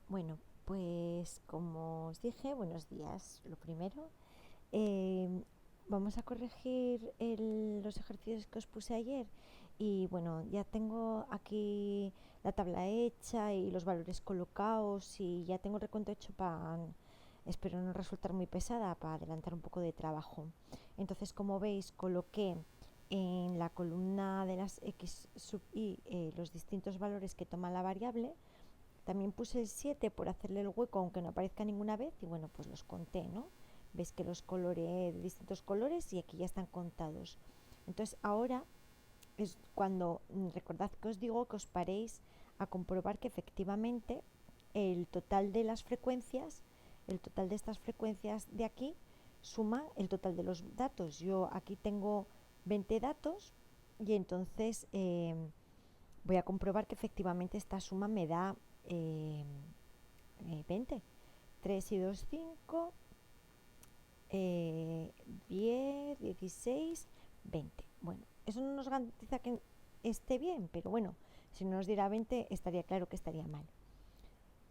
Bueno, pues como os dije, buenos días. Lo primero, eh, vamos a corregir los ejercicios que os puse ayer. Y bueno, ya tengo aquí la tabla hecha y los valores colocados y ya tengo el recuento hecho para, espero no resultar muy pesada, para adelantar un poco de trabajo. Entonces, como veis, coloqué en la columna de las x sub i los distintos valores que toma la variable. También puse el 7 por hacerle el hueco aunque no aparezca ninguna vez y bueno, pues los conté, ¿no? Veis que los coloré de distintos colores y aquí ya están contados. Entonces ahora es cuando recordad que os digo que os paréis a comprobar que efectivamente el total de las frecuencias, el total de estas frecuencias de aquí suma el total de los datos. Yo aquí tengo 20 datos y entonces voy a comprobar que efectivamente esta suma me da eh, 20. 3 y 2, 5, 10, 16, 20. Bueno, eso no nos garantiza que esté bien, pero bueno, si no nos diera 20 estaría claro que estaría mal.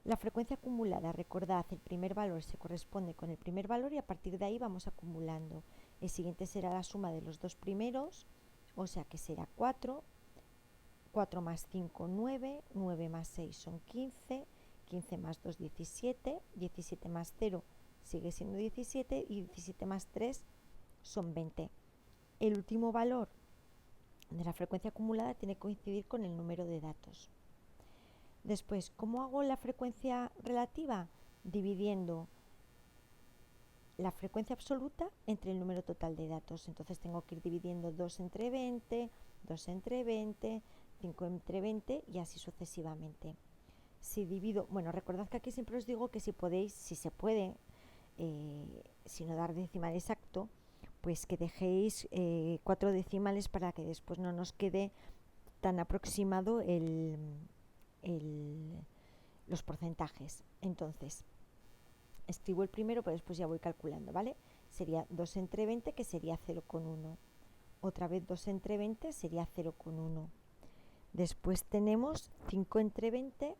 La frecuencia acumulada, recordad, el primer valor se corresponde con el primer valor y a partir de ahí vamos acumulando. El siguiente será la suma de los dos primeros, o sea que será 4. 4 más 5, 9, 9 más 6 son 15, 15 más 2, 17, 17 más 0 sigue siendo 17 y 17 más 3 son 20. El último valor de la frecuencia acumulada tiene que coincidir con el número de datos. Después, ¿cómo hago la frecuencia relativa? Dividiendo la frecuencia absoluta entre el número total de datos. Entonces tengo que ir dividiendo 2 entre 20, 2 entre 20, 5 entre 20 y así sucesivamente. Si divido, bueno, recordad que aquí siempre os digo que si podéis, si se puede, si no dar decimal exacto, pues que dejéis 4 decimales para que después no nos quede tan aproximado el, los porcentajes. Entonces, escribo el primero, pero después ya voy calculando, ¿vale? Sería 2 entre 20, que sería 0,1. Otra vez 2 entre 20 sería 0,1. Después tenemos 5 entre 20,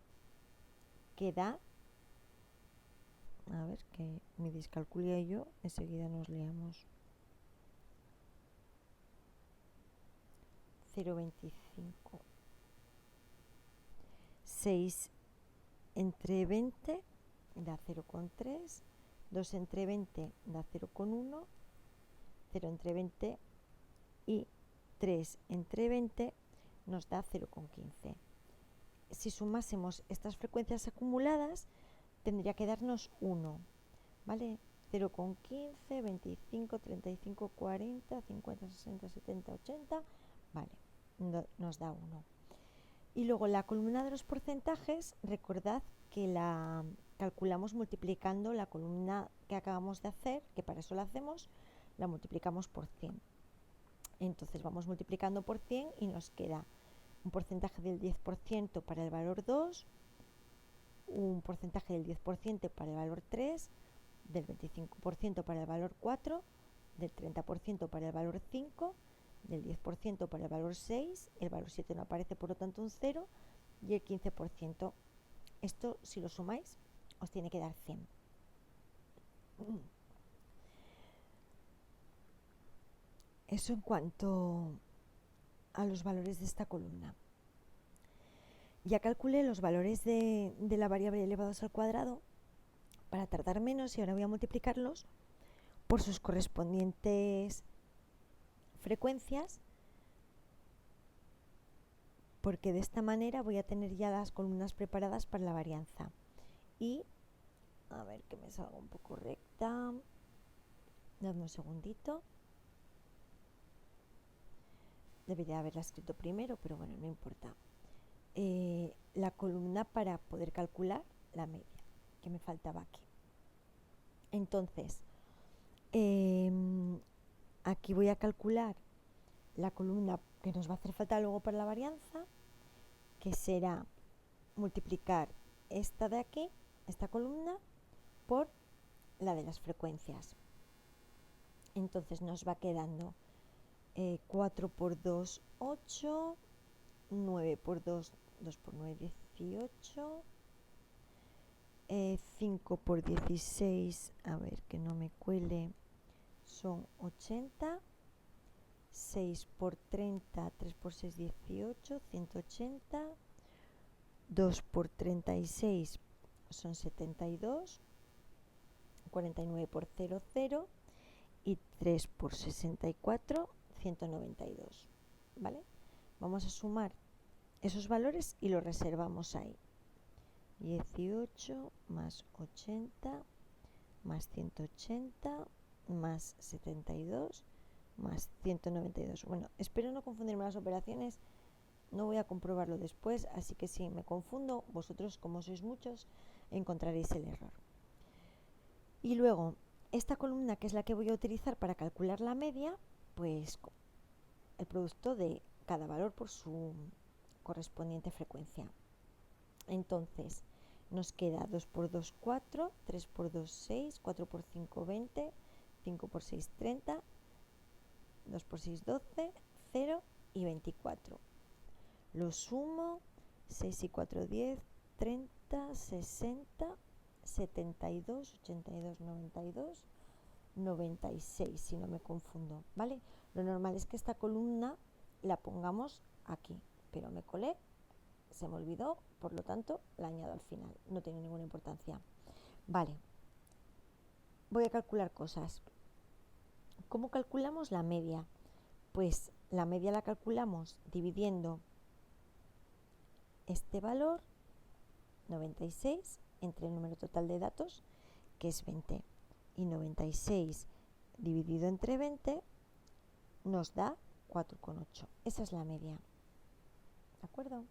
que da, a ver, que mi discalculia y yo enseguida nos liamos. 0,25. 6 entre 20 da 0,3. 2 entre 20 da 0,1. 0 entre 20 y 3 entre 20 nos da 0,15. Si sumásemos estas frecuencias acumuladas, tendría que darnos 1, ¿vale? 0,15, 25, 35, 40, 50, 60, 70, 80, vale, nos da 1. Y luego la columna de los porcentajes, recordad que la calculamos multiplicando la columna que acabamos de hacer, que para eso la hacemos, la multiplicamos por 100. Entonces vamos multiplicando por 100 y nos queda un porcentaje del 10% para el valor 2, un porcentaje del 10% para el valor 3, del 25% para el valor 4, del 30% para el valor 5, del 10% para el valor 6, el valor 7 no aparece, por lo tanto un 0, y el 15%. Esto, si lo sumáis, os tiene que dar 100. Eso en cuanto a los valores de esta columna. Ya calculé los valores de la variable elevados al cuadrado para tardar menos y ahora voy a multiplicarlos por sus correspondientes frecuencias, porque de esta manera voy a tener ya las columnas preparadas para la varianza. Y a ver que me salga un poco recta. Dadme un segundito. Debería haberla escrito primero, pero bueno, no importa. La columna para poder calcular la media, que me faltaba aquí. Entonces, aquí voy a calcular la columna que nos va a hacer falta luego para la varianza, que será multiplicar esta de aquí, esta columna, por la de las frecuencias. Entonces nos va quedando 4 por 2, 8, 9 por 2, 2 por 9, 18, 5 por 16, a ver que no me cuele, son 80. 6 por 30, 3 por 6, 18, 180. 2 por 36 son 72. 49 por 0, 0. Y 3 por 64, 192. ¿Vale? Vamos a sumar esos valores y los reservamos ahí. 18 más 80 más 180 más 72 más 192. Bueno, espero no confundirme las operaciones, no voy a comprobarlo después, así que si me confundo, vosotros, como sois muchos, encontraréis el error. Y luego, esta columna, que es la que voy a utilizar para calcular la media, pues el producto de cada valor por su correspondiente frecuencia. Entonces, nos queda 2 por 2, 4, 3 por 2, 6, 4 por 5, 20, 5 por 6, 30, 2 por 6, 12, 0 y 24. Lo sumo, 6 y 4, 10, 30, 60, 72, 82, 92, 96, si no me confundo, ¿vale? Lo normal es que esta columna la pongamos aquí, pero me colé, se me olvidó, por lo tanto la añado al final, no tiene ninguna importancia. Vale, voy a calcular cosas. ¿Cómo calculamos la media? Pues la media la calculamos dividiendo este valor, 96, entre el número total de datos, que es 20. Y 96 dividido entre 20 nos da 4,8. Esa es la media. ¿De acuerdo?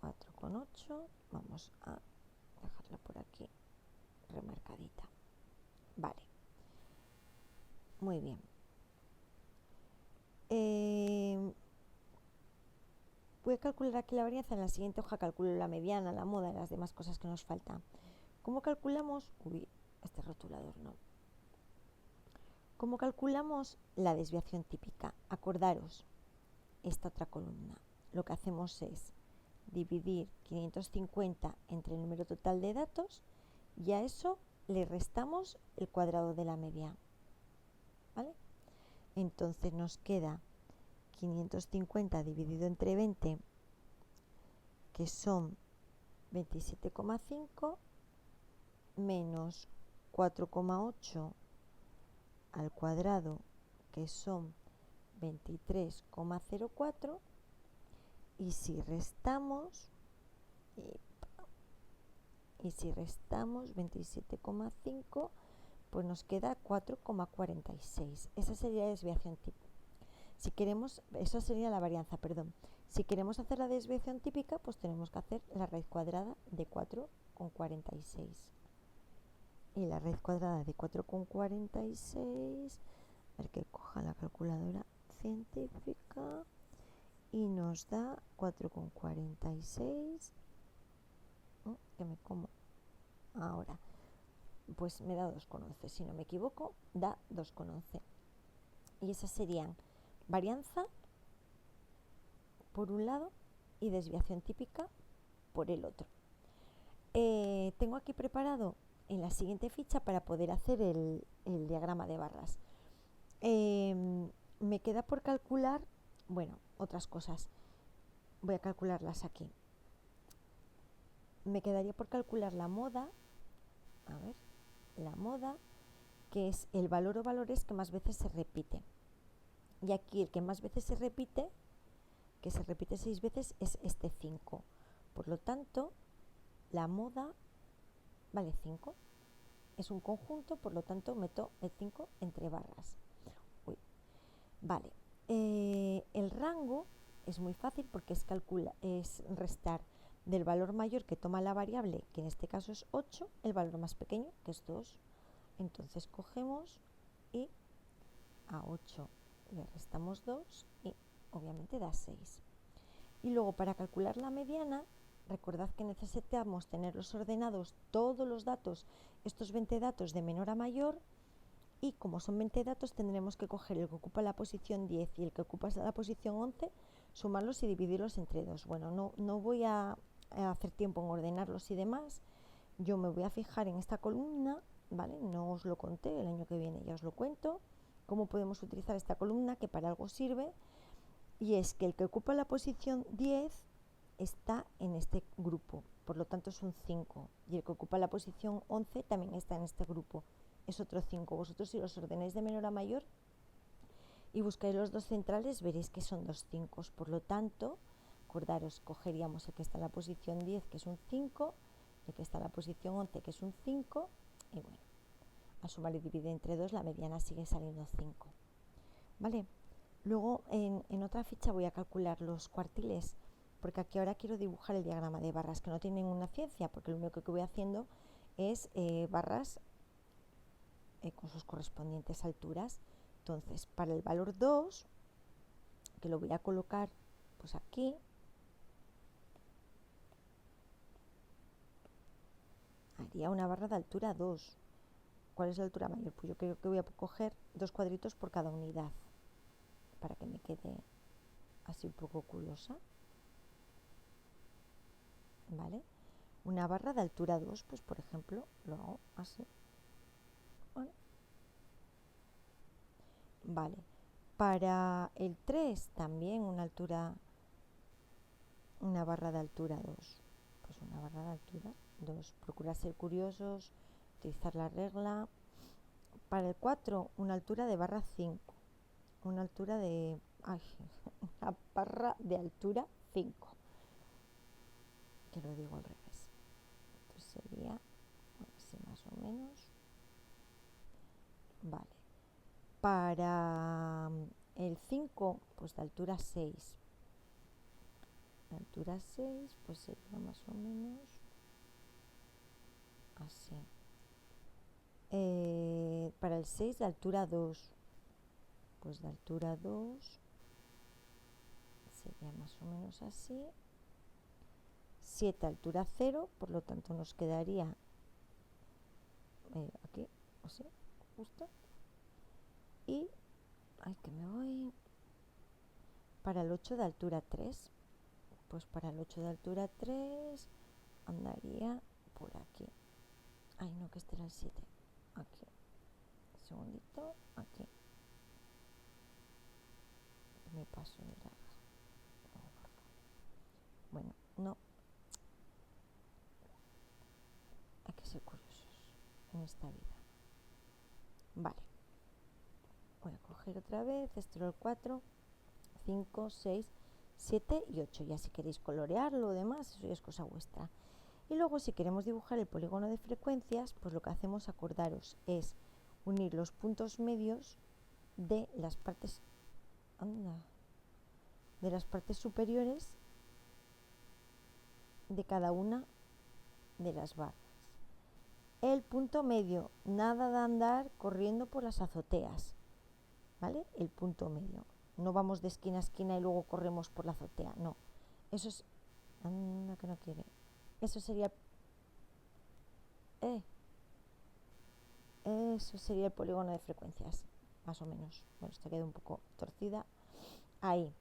4,8. Vamos a dejarla por aquí remarcadita. Vale. Muy bien. Voy a calcular aquí la varianza. En la siguiente hoja calculo la mediana, la moda y las demás cosas que nos faltan. ¿Cómo calculamos? Uy, este rotulador no. ¿Cómo calculamos la desviación típica? Acordaros, esta otra columna. Lo que hacemos es dividir 550 entre el número total de datos y a eso le restamos el cuadrado de la media. ¿Vale? Entonces nos queda 550 dividido entre 20, que son 27,5, menos 4,8 al cuadrado, que son 23,04, y si restamos 27,5, pues nos queda 4,46. Esa sería la desviación típica. Si queremos, eso sería la varianza, perdón. Si queremos hacer la desviación típica, pues tenemos que hacer la raíz cuadrada de 4,46. Y la raíz cuadrada de 4,46, a ver que coja la calculadora científica, y nos da 4,46. Que me como ahora. Pues me da 2,11. Si no me equivoco, da 2,11. Y esas serían varianza por un lado y desviación típica por el otro. Tengo aquí preparado en la siguiente ficha para poder hacer el diagrama de barras. Me queda por calcular, bueno, otras cosas. Voy a calcularlas aquí. Me quedaría por calcular la moda, a ver, la moda, que es el valor o valores que más veces se repite. Y aquí el que más veces se repite, que se repite 6 veces, es este 5. Por lo tanto, la moda vale 5. Es un conjunto, por lo tanto meto el 5 entre barras. Uy. Vale. El rango es muy fácil porque es restar del valor mayor que toma la variable, que en este caso es 8, el valor más pequeño, que es 2. Entonces cogemos y a 8 le restamos 2 y obviamente da 6. Y luego, para calcular la mediana, recordad que necesitamos tenerlos ordenados todos los datos, estos 20 datos, de menor a mayor, y como son 20 datos tendremos que coger el que ocupa la posición 10 y el que ocupa la posición 11, sumarlos y dividirlos entre 2. Bueno, no voy a hacer tiempo en ordenarlos y demás, yo me voy a fijar en esta columna, ¿vale? No os lo conté, el año que viene ya os lo cuento, cómo podemos utilizar esta columna que para algo sirve, y es que el que ocupa la posición 10 está en este grupo, por lo tanto es un 5, y el que ocupa la posición 11 también está en este grupo, es otro 5. Vosotros si los ordenáis de menor a mayor y buscáis los dos centrales veréis que son dos 5, por lo tanto, acordaros, cogeríamos el que está en la posición 10 que es un 5, el que está en la posición 11 que es un 5, y bueno, al sumar y dividir entre 2 la mediana sigue saliendo 5, ¿vale? Luego en otra ficha voy a calcular los cuartiles, porque aquí ahora quiero dibujar el diagrama de barras, que no tiene ninguna ciencia, porque lo único que voy haciendo es barras con sus correspondientes alturas. Entonces, para el valor 2, que lo voy a colocar pues aquí, haría una barra de altura 2. ¿Cuál es la altura mayor? Pues yo creo que voy a coger 2 cuadritos por cada unidad, para que me quede así un poco curiosa, ¿vale? Una barra de altura 2, pues por ejemplo, lo hago así. Bueno, vale. Para el 3 también una barra de altura 2. Pues una barra de altura 2. Procura ser curiosos, utilizar la regla. Para el 4, una altura de barra 5. Una altura de... Ay, una barra de altura 5. Que lo digo al revés. Entonces sería así más o menos. Vale. Para el 5, pues de altura 6. De altura 6, pues sería más o menos así. Para el 6 de altura 2, pues de altura 2 sería más o menos así. 7 altura 0, por lo tanto nos quedaría aquí, así, justo. Y, ay, que me voy. Para el 8 de altura 3, pues para el 8 de altura 3 andaría por aquí. Ay, no, que este era el 7. Aquí. Un segundito, aquí. Me paso de larga. Bueno, no. Hay que ser curiosos en esta vida. Vale. Voy a coger otra vez. Esto era el 4, 5, 6, 7 y 8. Ya si queréis colorearlo o demás, eso ya es cosa vuestra. Y luego si queremos dibujar el polígono de frecuencias, pues lo que hacemos, acordaros, es unir los puntos medios de las partes superiores de cada una de las barras. El punto medio, nada de andar corriendo por las azoteas, ¿vale? El punto medio. No vamos de esquina a esquina y luego corremos por la azotea, no. Eso es... Anda que no quiere. Eso sería... Eso sería el polígono de frecuencias, más o menos. Bueno, esta quedó un poco torcida. Ahí.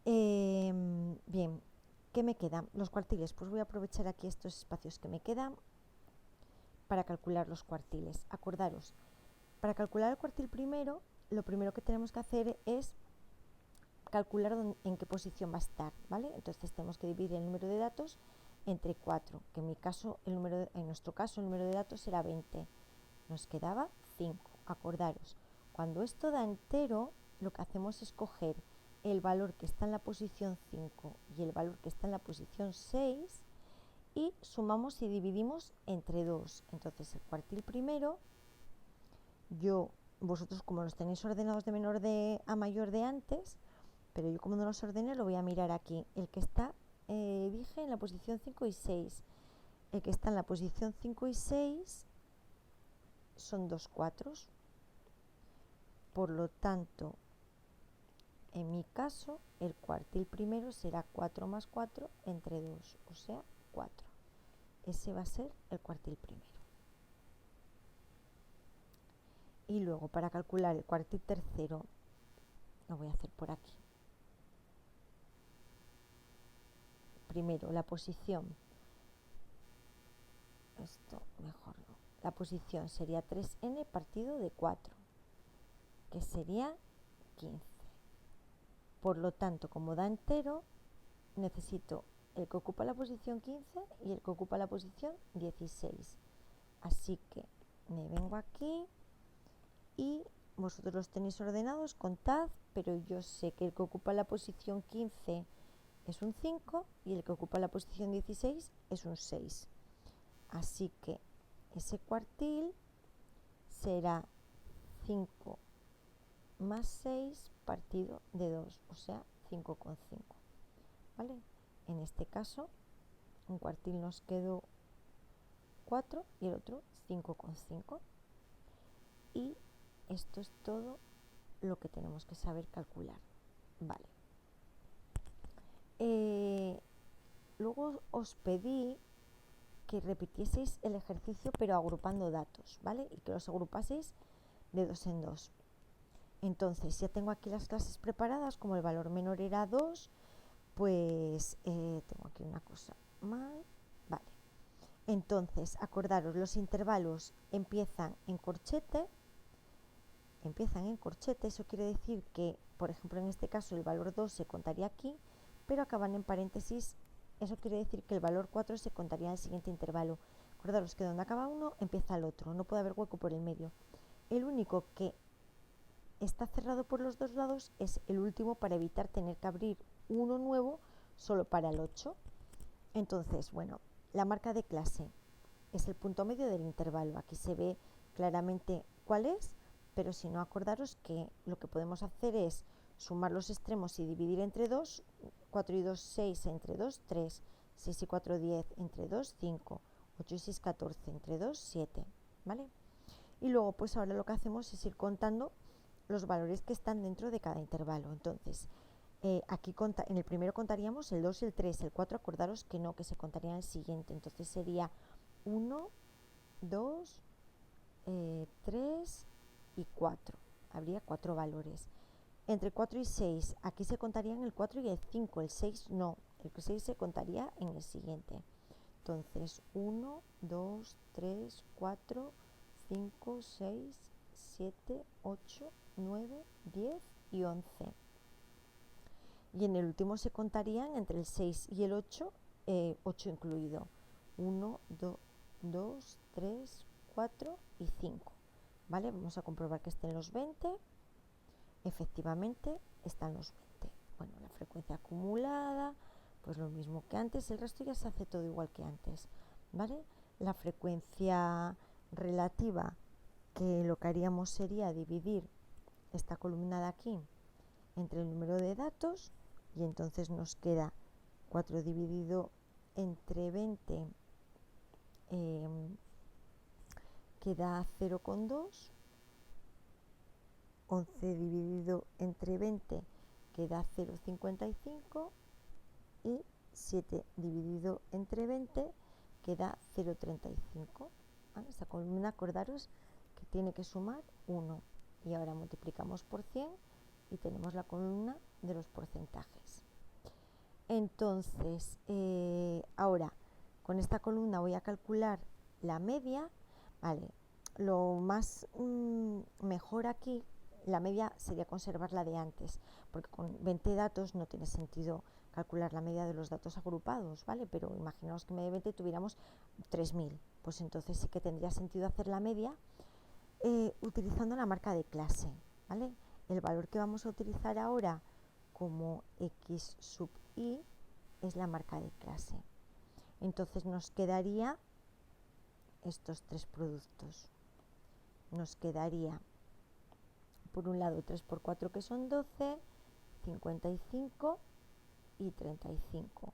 Bien, ¿qué me quedan? Los cuartiles. Pues voy a aprovechar aquí estos espacios que me quedan para calcular los cuartiles. Acordaros, para calcular el cuartil primero, lo primero que tenemos que hacer es calcular en qué posición va a estar, ¿vale? Entonces tenemos que dividir el número de datos entre 4, que en nuestro caso el número de datos era 20. Nos quedaba 5. Acordaros, cuando esto da entero, lo que hacemos es coger el valor que está en la posición 5 y el valor que está en la posición 6 y sumamos y dividimos entre 2. Entonces el cuartil primero, vosotros como los tenéis ordenados de menor a mayor de antes, pero yo como no los ordené lo voy a mirar aquí. El que está, dije, en la posición 5 y 6. El que está en la posición 5 y 6 son 2 cuatros. Por lo tanto, en mi caso, el cuartil primero será 4 más 4 entre 2, o sea, 4. Ese va a ser el cuartil primero. Y luego, para calcular el cuartil tercero, lo voy a hacer por aquí. Primero, la posición esto mejor no. La posición sería 3n partido de 4, que sería 15. Por lo tanto, como da entero, necesito el que ocupa la posición 15 y el que ocupa la posición 16. Así que me vengo aquí y vosotros los tenéis ordenados, contad, pero yo sé que el que ocupa la posición 15 es un 5 y el que ocupa la posición 16 es un 6. Así que ese cuartil será 5 más 6 partido de 2, o sea, 5,5. ¿Vale? En este caso, un cuartil nos quedó 4 y el otro 5,5. Y esto es todo lo que tenemos que saber calcular. Vale. Luego os pedí que repitieseis el ejercicio pero agrupando datos, ¿vale? Y que los agrupaseis de 2 en 2. Entonces, ya tengo aquí las clases preparadas, como el valor menor era 2, pues tengo aquí una cosa mal, vale. Entonces, acordaros, los intervalos empiezan en corchete, eso quiere decir que, por ejemplo, en este caso el valor 2 se contaría aquí, pero acaban en paréntesis, eso quiere decir que el valor 4 se contaría en el siguiente intervalo. Acordaros que donde acaba uno empieza el otro, no puede haber hueco por el medio. El único que está cerrado por los dos lados es el último para evitar tener que abrir uno nuevo solo para el 8. Entonces, bueno, la marca de clase es el punto medio del intervalo. Aquí se ve claramente cuál es, pero si no, acordaros que lo que podemos hacer es sumar los extremos y dividir entre 2, 4 y 2, 6, entre 2, 3, 6 y 4, 10, entre 2, 5, 8 y 6, 14, entre 2, 7, ¿vale? Y luego, pues ahora lo que hacemos es ir contando los valores que están dentro de cada intervalo. Entonces, aquí en el primero contaríamos el 2 y el 3, el 4 acordaros que no, que se contaría en el siguiente. Entonces sería 1, 2, 3 y 4. Habría 4 valores. Entre 4 y 6, aquí se contarían el 4 y el 5, el 6 no, el 6 se contaría en el siguiente. Entonces 1, 2, 3, 4, 5, 6, 7, 8, 9, 10 y 11. Y en el último se contarían entre el 6 y el 8, 8 incluido. 1, 2, 3, 4 y 5. ¿Vale? Vamos a comprobar que estén los 20. Efectivamente están los 20. Bueno, la frecuencia acumulada, pues lo mismo que antes, el resto ya se hace todo igual que antes, ¿vale? La frecuencia relativa, que lo que haríamos sería dividir esta columna de aquí entre el número de datos y entonces nos queda 4 dividido entre 20 queda 0,2, 11 dividido entre 20 queda 0,55 y 7 dividido entre 20 queda 0,35. ¿Vale? Esta columna, acordaros que tiene que sumar 1 y ahora multiplicamos por 100 y tenemos la columna de los porcentajes. Entonces, ahora con esta columna voy a calcular la media, ¿vale? Lo más mejor aquí, la media sería conservar la de antes, porque con 20 datos no tiene sentido calcular la media de los datos agrupados, ¿vale? Pero imaginaos que en vez de 20 tuviéramos 3000, pues entonces sí que tendría sentido hacer la media utilizando la marca de clase, ¿vale? El valor que vamos a utilizar ahora como x sub i es la marca de clase. Entonces nos quedaría estos tres productos. Nos quedaría, por un lado, 3 por 4 que son 12, 55 y 35.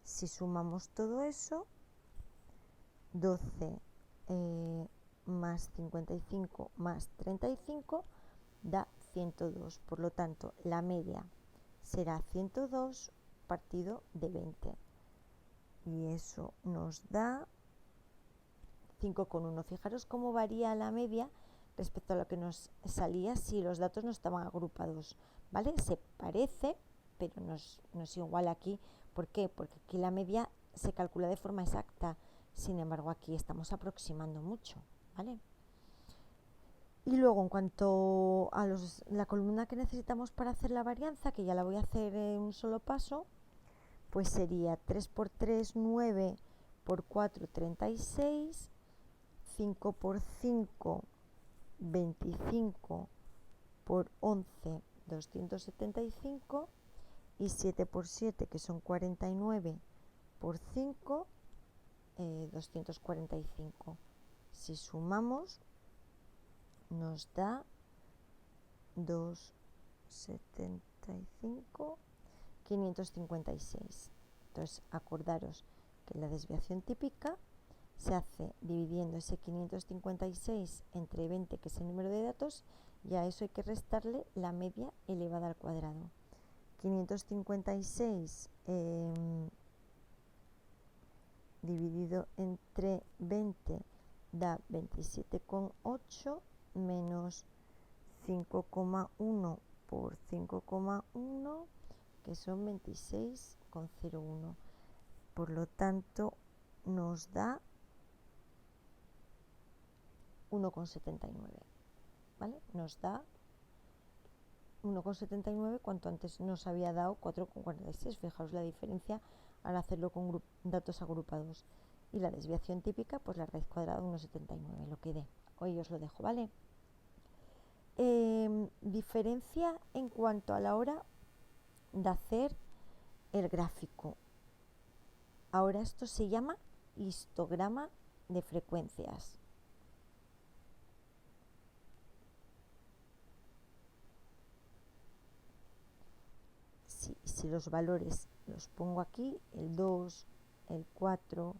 Si sumamos todo eso, 12 más 55 más 35 da 102. Por lo tanto, la media será 102 partido de 20. Y eso nos da 5,1. Fijaros cómo varía la media respecto a lo que nos salía si los datos no estaban agrupados, ¿vale? Se parece, pero no es igual aquí. ¿Por qué? Porque aquí la media se calcula de forma exacta. Sin embargo, aquí estamos aproximando mucho, ¿vale? Y luego, en cuanto a la columna que necesitamos para hacer la varianza, que ya la voy a hacer en un solo paso, pues sería 3 por 3, 9, por 4, 36, 5 por 5, 25, por 11, 275, y 7 por 7, que son 49, por 5, 245. Si sumamos, nos da 275, 556. Entonces, acordaros que la desviación típica se hace dividiendo ese 556 entre 20, que es el número de datos, y a eso hay que restarle la media elevada al cuadrado. 556 dividido entre 20 da 27,8 menos 5,1 por 5,1, que son 26,01. Por lo tanto, nos da 1,79, ¿vale? Nos da 1,79, cuanto antes nos había dado 4,46. Fijaos la diferencia al hacerlo con datos agrupados. Y la desviación típica, pues la raíz cuadrada de 1,79, lo que dé. Hoy os lo dejo, ¿vale? Diferencia en cuanto a la hora de hacer el gráfico. Ahora esto se llama histograma de frecuencias. Si los valores los pongo aquí, el 2, el 4,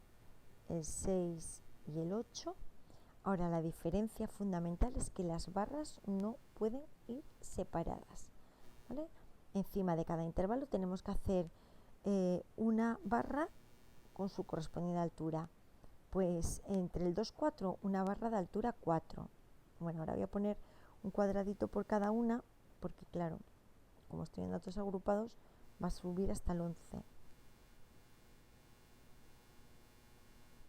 el 6 y el 8, ahora la diferencia fundamental es que las barras no pueden ir separadas, ¿vale? Encima de cada intervalo tenemos que hacer una barra con su correspondiente altura. Pues entre el 2, 4, una barra de altura 4. Bueno, ahora voy a poner un cuadradito por cada una, porque claro, como estoy en datos agrupados, va a subir hasta el 11.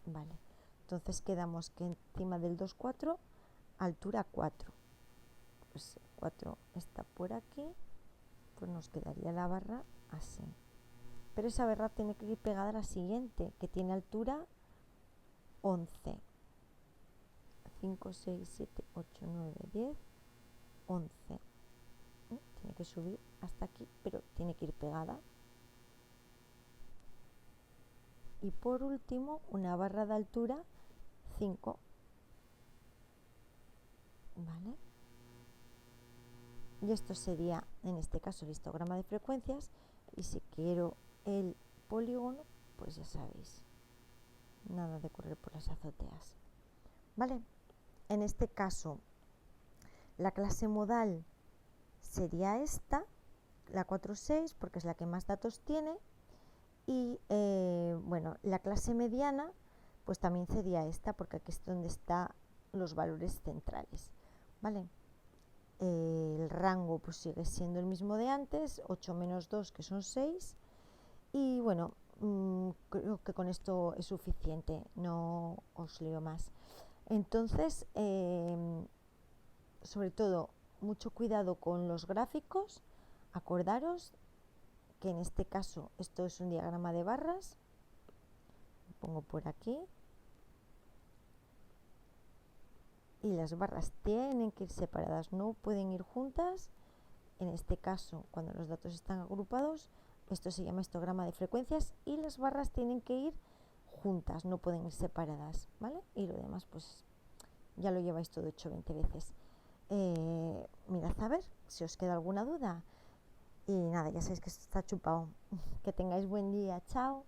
Vale, entonces quedamos que encima del 2, 4, altura 4. Pues 4 está por aquí, pues nos quedaría la barra así. Pero esa barra tiene que ir pegada a la siguiente, que tiene altura 11. 5, 6, 7, 8, 9, 10, 11. Tiene que subir hasta aquí, pero tiene que ir pegada. Y por último, una barra de altura 5. ¿Vale? Y esto sería, en este caso, el histograma de frecuencias. Y si quiero el polígono, pues ya sabéis, nada de correr por las azoteas. ¿Vale? En este caso, la clase modal sería esta, la 4,6, porque es la que más datos tiene. Y bueno, la clase mediana, pues también sería esta, porque aquí es donde están los valores centrales, ¿vale? El rango pues sigue siendo el mismo de antes, 8 menos 2, que son 6. Y bueno, creo que con esto es suficiente, no os leo más. Entonces, sobre todo, mucho cuidado con los gráficos. Acordaros que en este caso esto es un diagrama de barras. Lo pongo por aquí. Y las barras tienen que ir separadas, no pueden ir juntas. En este caso, cuando los datos están agrupados, esto se llama histograma de frecuencias, y las barras tienen que ir juntas, no pueden ir separadas, ¿vale? Y lo demás, pues ya lo lleváis todo hecho 20 veces. Mirad a ver si os queda alguna duda. Y nada, ya sabéis que esto está chupado. Que tengáis buen día. Chao.